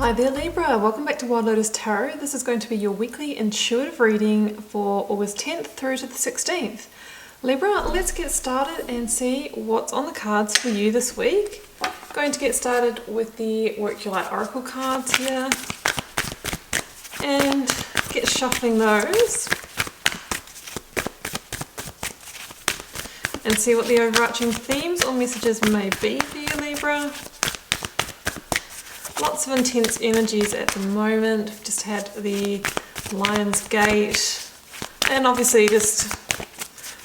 Hi there Libra, welcome back to Wild Lotus Tarot. This is going to be your weekly intuitive reading for August 10th through to the 16th. Libra, let's get started and see what's on the cards for you this week. Going to get started with the Work Your Light Oracle cards here and get shuffling those and see what the overarching themes or messages may be for you, Libra. Lots of intense energies at the moment. We've just had the Lion's Gate and obviously just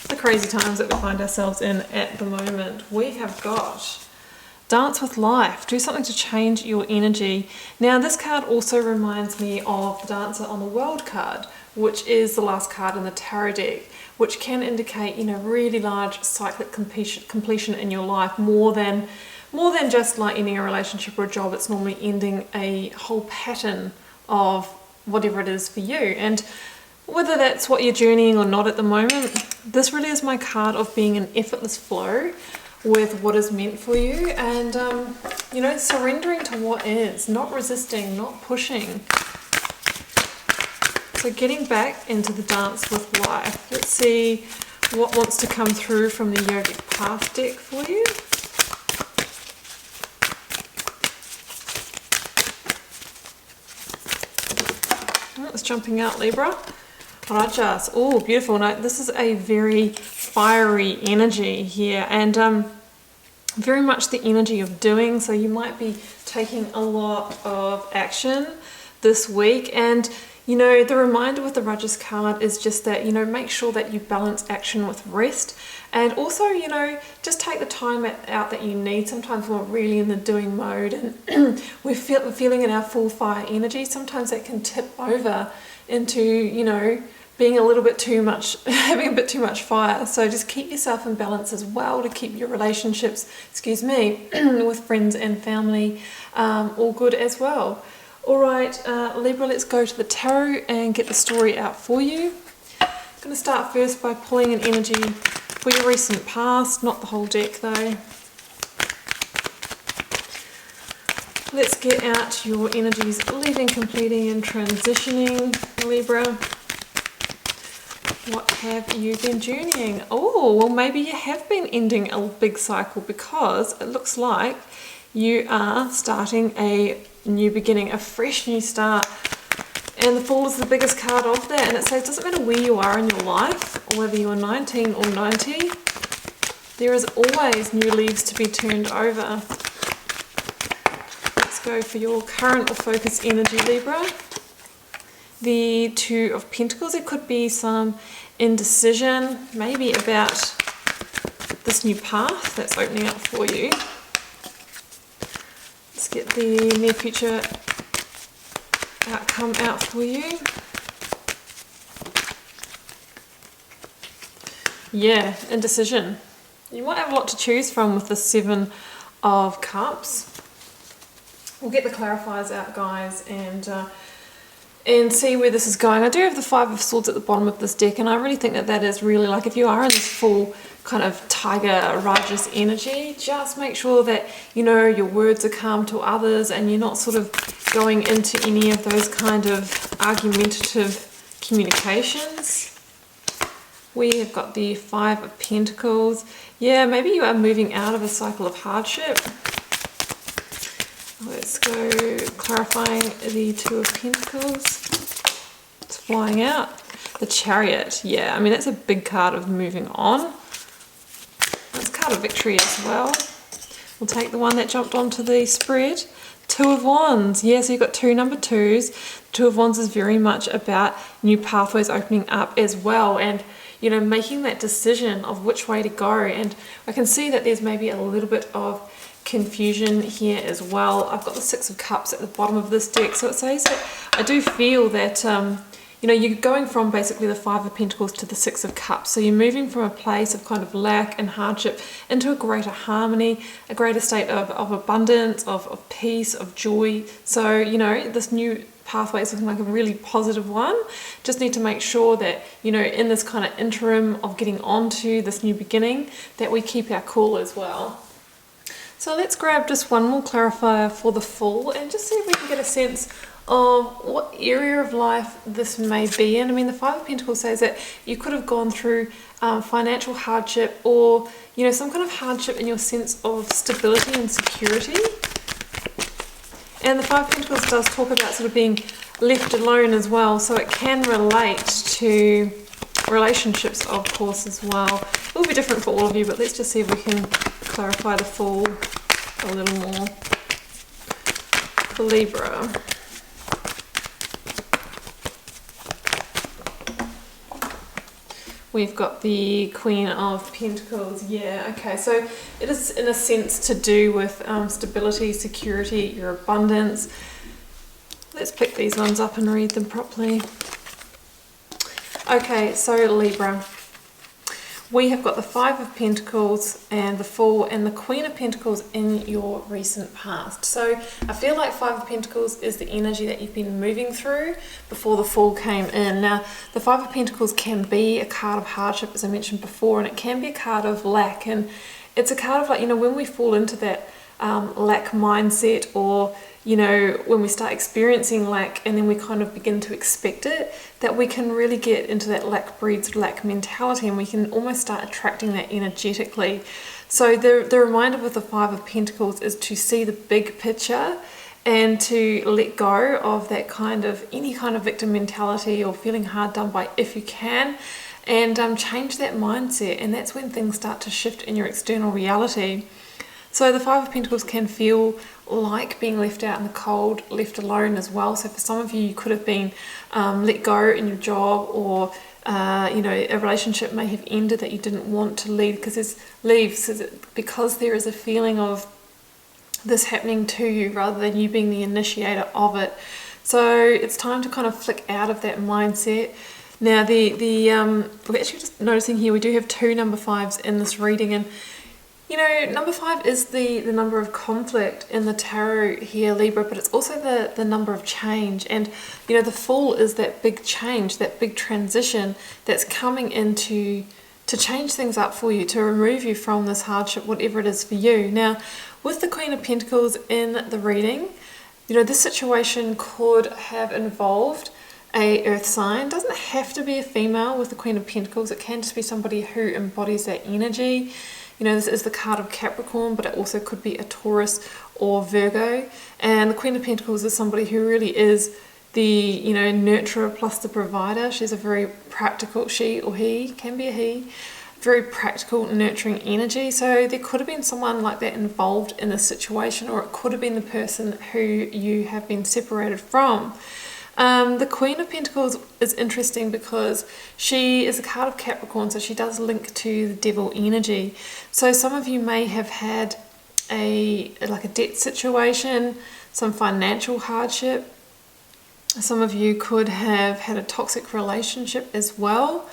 the crazy times that we find ourselves in at the moment. We have got Dance with Life. Do something to change your energy. Now this card also reminds me of the Dancer on the World card, which is the last card in the tarot deck, which can indicate, really large cyclic completion in your life, more than just like ending a relationship or a job. It's normally ending a whole pattern of whatever it is for you. And whether that's what you're journeying or not at the moment, this really is my card of being in effortless flow with what is meant for you and, surrendering to what is, not resisting, not pushing. So getting back into the dance with life. Let's see what wants to come through from the Yogic Path deck for you. It's jumping out, Libra. Rajas. Oh, beautiful. Now, this is a very fiery energy here and very much the energy of doing. So you might be taking a lot of action this week. And, the reminder with the Rajas card is just that, make sure that you balance action with rest. And also, just take the time out that you need. Sometimes we're really in the doing mode and we're feeling in our full fire energy. Sometimes that can tip over into, being a little bit too much, having a bit too much fire. So just keep yourself in balance as well to keep your relationships, with friends and family all good as well. All right, Libra, let's go to the tarot and get the story out for you. I'm going to start first by pulling an energy for your recent past, not the whole deck though. Let's get out your energies leaving, completing and transitioning, Libra. What have you been journeying? Oh, well maybe you have been ending a big cycle because it looks like you are starting a new beginning, a fresh new start. And the Fool is the biggest card of that, and it says it doesn't matter where you are in your life, whether you're 19 or 90, there is always new leaves to be turned over. Let's go for your current or focus energy, Libra. The Two of Pentacles. It could be some indecision, maybe about this new path that's opening up for you. Let's get the near future outcome out for you. Yeah, indecision. You might have a lot to choose from with the Seven of Cups. We'll get the clarifiers out, guys, and see where this is going. I do have the Five of Swords at the bottom of this deck, and I really think that is really, like, if you are in this full kind of tiger Rajas energy, just make sure that your words are calm to others and you're not sort of going into any of those kind of argumentative communications. We have got the Five of Pentacles. Yeah, maybe you are moving out of a cycle of hardship. Let's go clarifying the Two of Pentacles. It's flying out. The Chariot. Yeah, I mean, that's a big card of moving on. That's a card of victory as well. We'll take the one that jumped onto the spread. Two of Wands. Yeah, so you've got two number twos. Two of Wands is very much about new pathways opening up as well, and making that decision of which way to go. And I can see that there's maybe a little bit of confusion here as well. I've got the Six of Cups at the bottom of this deck, so it says that I do feel that you're going from basically the Five of Pentacles to the Six of Cups, so you're moving from a place of kind of lack and hardship into a greater harmony, a greater state of abundance, of peace, of joy. So this new pathway is looking like a really positive one. Just need to make sure that in this kind of interim of getting onto this new beginning, that we keep our cool as well. So let's grab just one more clarifier for the Fool and just see if we can get a sense of what area of life this may be in. I mean, the Five of Pentacles says that you could have gone through financial hardship, or, you know, some kind of hardship in your sense of stability and security. And the Five of Pentacles does talk about sort of being left alone as well, so it can relate to relationships, of course, as well. It will be different for all of you, but let's just see if we can clarify the Fool a little more for Libra. We've got the Queen of Pentacles. Yeah, okay, so it is in a sense to do with stability, security, your abundance. Let's pick these ones up and read them properly. Okay, so Libra. We have got the Five of Pentacles and the Fool and the Queen of Pentacles in your recent past. So I feel like Five of Pentacles is the energy that you've been moving through before the Fool came in. Now, the Five of Pentacles can be a card of hardship, as I mentioned before, and it can be a card of lack. And it's a card of, like, you know, when we fall into that lack mindset, or, you know, when we start experiencing lack and then we kind of begin to expect it, that we can really get into that lack breeds lack mentality, and we can almost start attracting that energetically. So the reminder with the Five of Pentacles is to see the big picture and to let go of that kind of, any kind of victim mentality or feeling hard done by if you can, and change that mindset, and that's when things start to shift in your external reality. So the Five of Pentacles can feel like being left out in the cold, left alone as well. So for some of you, you could have been let go in your job, or you know, a relationship may have ended that you didn't want to leave, because there is a feeling of this happening to you rather than you being the initiator of it. So it's time to kind of flick out of that mindset. Now we're actually just noticing here we do have two number fives in this reading, and you know, number 5 is the number of conflict in the tarot here, Libra, but it's also the number of change. And, you know, the Fool is that big change, that big transition that's coming into to change things up for you, to remove you from this hardship, whatever it is for you. Now, with the Queen of Pentacles in the reading, you know, this situation could have involved a earth sign. It doesn't have to be a female with the Queen of Pentacles. It can just be somebody who embodies that energy. You know, this is the card of Capricorn, but it also could be a Taurus or Virgo. And the Queen of Pentacles is somebody who really is the, you know, nurturer plus the provider. She's a very practical, she or he, can be a he, very practical, nurturing energy. So there could have been someone like that involved in this situation, or it could have been the person who you have been separated from. The Queen of Pentacles is interesting because she is a card of Capricorn, so she does link to the devil energy. So some of you may have had a debt situation, some financial hardship. Some of you could have had a toxic relationship as well.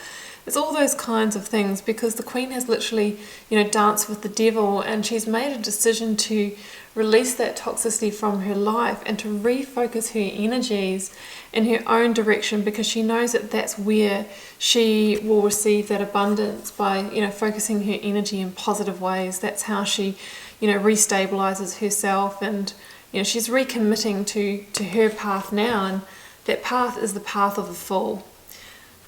It's all those kinds of things, because the Queen has literally, you know, danced with the devil, and she's made a decision to release that toxicity from her life and to refocus her energies in her own direction, because she knows that that's where she will receive that abundance by, you know, focusing her energy in positive ways. That's how she, you know, restabilizes herself, and, you know, she's recommitting to her path now, and that path is the path of the Fool.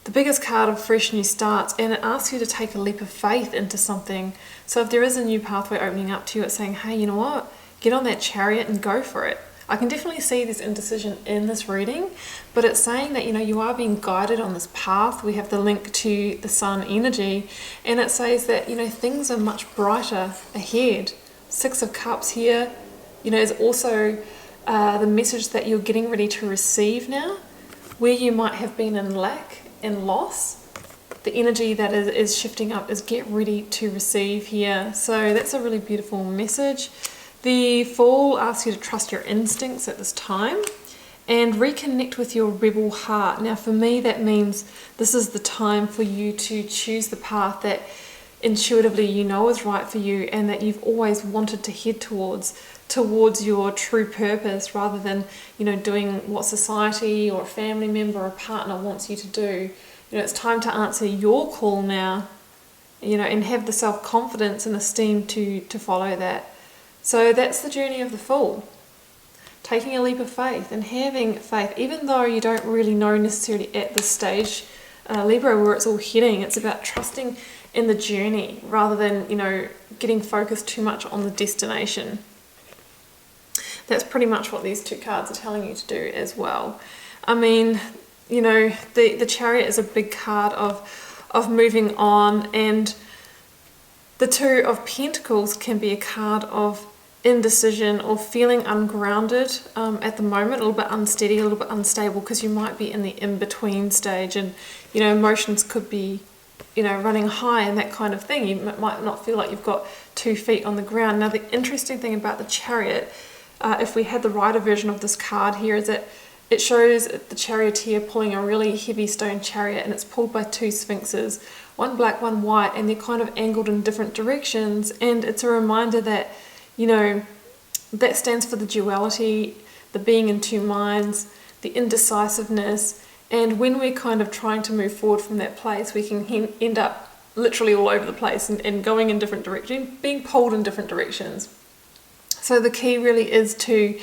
The biggest card of fresh new starts, and it asks you to take a leap of faith into something. So if there is a new pathway opening up to you, it's saying, hey, you know what? Get on that chariot and go for it. I can definitely see this indecision in this reading, but it's saying that, you know, you are being guided on this path. We have the link to the sun energy, and it says that, you know, things are much brighter ahead. 6 of Cups here, you know, is also the message that you're getting ready to receive now, where you might have been in lack and loss. The energy that is shifting up is get ready to receive here. So that's a really beautiful message. The Fool asks you to trust your instincts at this time and reconnect with your rebel heart. Now for me, that means this is the time for you to choose the path that intuitively you know is right for you, and that you've always wanted to head towards your true purpose, rather than, you know, doing what society or a family member or a partner wants you to do. You know, it's time to answer your call now, you know, and have the self-confidence and esteem to follow that. So that's the journey of the Fool. Taking a leap of faith and having faith, even though you don't really know necessarily at this stage, Libra, where it's all heading. It's about trusting in the journey rather than, you know, getting focused too much on the destination. That's pretty much what these two cards are telling you to do as well. I mean, you know, the Chariot is a big card of moving on, and the Two of Pentacles can be a card of indecision or feeling ungrounded at the moment, a little bit unsteady, a little bit unstable, because you might be in the in-between stage, and, you know, emotions could be, you know, running high and that kind of thing. You might not feel like you've got 2 feet on the ground. Now, the interesting thing about the Chariot, if we had the Rider version of this card here, is that it shows the charioteer pulling a really heavy stone chariot, and it's pulled by 2 sphinxes, one black, one white, and they're kind of angled in different directions. And it's a reminder that, you know, that stands for the duality, the being in 2 minds, the indecisiveness. And when we're kind of trying to move forward from that place, we can end up literally all over the place and going in different directions, being pulled in different directions. So the key really is to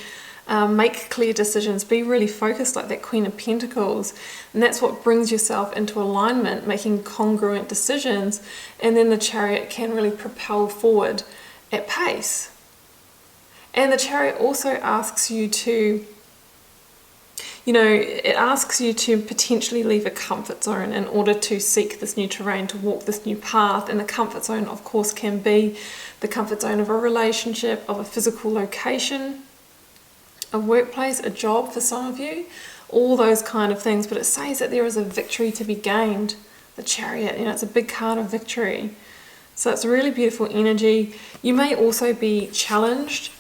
make clear decisions, be really focused like that Queen of Pentacles, and that's what brings yourself into alignment, making congruent decisions, and then the Chariot can really propel forward at pace. And the Chariot also asks you to, you know, it asks you to potentially leave a comfort zone in order to seek this new terrain, to walk this new path. And the comfort zone, of course, can be the comfort zone of a relationship, of a physical location, a workplace, a job for some of you, all those kind of things. But it says that there is a victory to be gained. The Chariot, you know, it's a big card of victory. So it's a really beautiful energy. You may also be challenged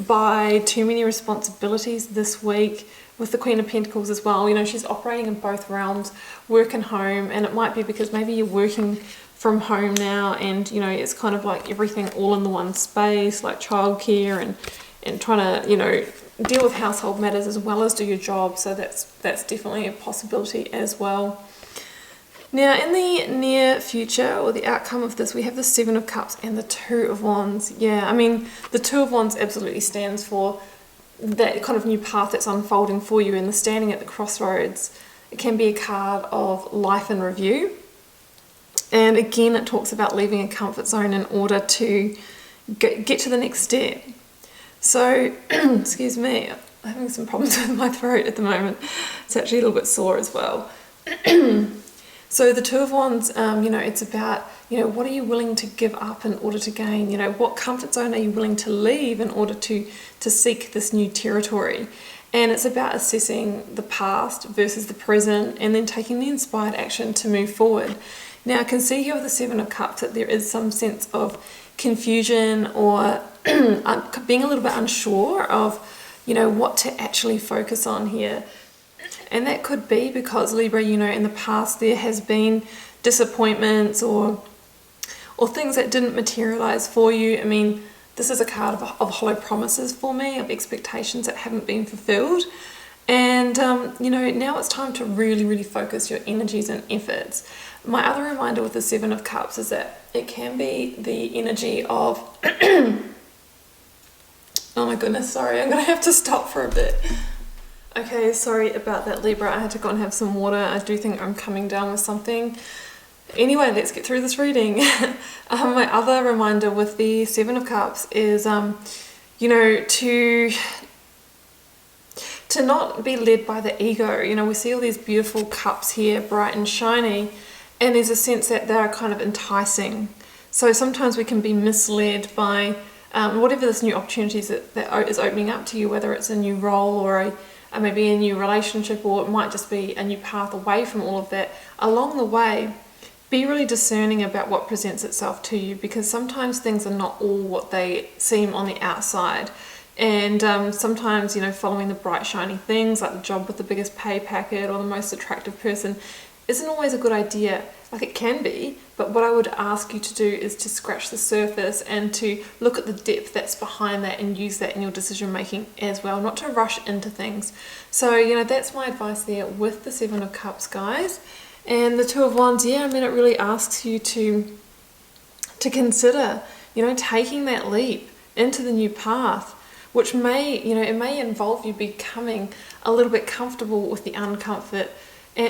by too many responsibilities this week with the Queen of Pentacles as well. You know, she's operating in both realms, work and home, and it might be because maybe you're working from home now, and, you know, it's kind of like everything all in the one space, like childcare and trying to, you know, deal with household matters as well as do your job. So that's definitely a possibility as well. Now, in the near future, or the outcome of this, we have the 7 of Cups and the 2 of Wands. Yeah, I mean, the 2 of Wands absolutely stands for that kind of new path that's unfolding for you, and the standing at the crossroads. It can be a card of life in review. And again, it talks about leaving a comfort zone in order to get to the next step. So, excuse me, I'm having some problems with my throat at the moment. It's actually a little bit sore as well. So the 2 of Wands, you know, it's about, you know, what are you willing to give up in order to gain? You know, what comfort zone are you willing to leave in order to seek this new territory? And it's about assessing the past versus the present, and then taking the inspired action to move forward. Now, I can see here with the 7 of Cups that there is some sense of confusion or being a little bit unsure of, you know, what to actually focus on here. And that could be because, Libra, you know, in the past there has been disappointments or things that didn't materialize for you. I mean, this is a card of hollow promises for me, of expectations that haven't been fulfilled. And, you know, now it's time to really, really focus your energies and efforts. My other reminder with the 7 of Cups is that it can be the energy of... Oh my goodness, sorry, I'm going to have to stop for a bit. Okay, sorry about that, Libra. I had to go and have some water. I do think I'm coming down with something. Anyway, let's get through this reading. My other reminder with the 7 of Cups is, you know, to not be led by the ego. You know, we see all these beautiful cups here, bright and shiny, and there's a sense that they're kind of enticing. So sometimes we can be misled by whatever this new opportunity is that is opening up to you, whether it's a new role or maybe a new relationship, or it might just be a new path away from all of that. Along the way, be really discerning about what presents itself to you, because sometimes things are not all what they seem on the outside. And sometimes, you know, following the bright, shiny things like the job with the biggest pay packet or the most attractive person isn't always a good idea. Like, it can be, but what I would ask you to do is to scratch the surface and to look at the depth that's behind that and use that in your decision making as well, not to rush into things. So, you know, that's my advice there with the 7 of Cups, guys. And the 2 of Wands, yeah, I mean, it really asks you to consider, you know, taking that leap into the new path, which may, you know, it may involve you becoming a little bit comfortable with the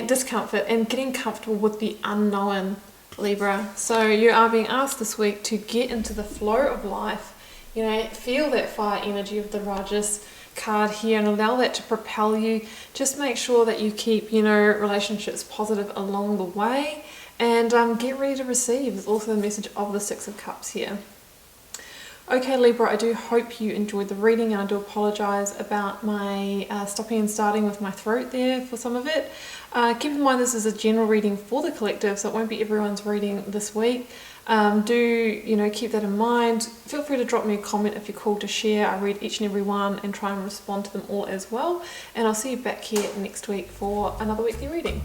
discomfort and getting comfortable with the unknown, Libra. So you are being asked this week to get into the flow of life, you know, feel that fire energy of the Rajas card here and allow that to propel you. Just make sure that you keep, you know, relationships positive along the way, and get ready to receive is also the message of the Six of Cups here. Okay, Libra, I do hope you enjoyed the reading, and I do apologise about my stopping and starting with my throat there for some of it. Keep in mind this is a general reading for the collective, so it won't be everyone's reading this week. Do, you know, keep that in mind. Feel free to drop me a comment if you're called to share. I read each and every one and try and respond to them all as well. And I'll see you back here next week for another weekly reading.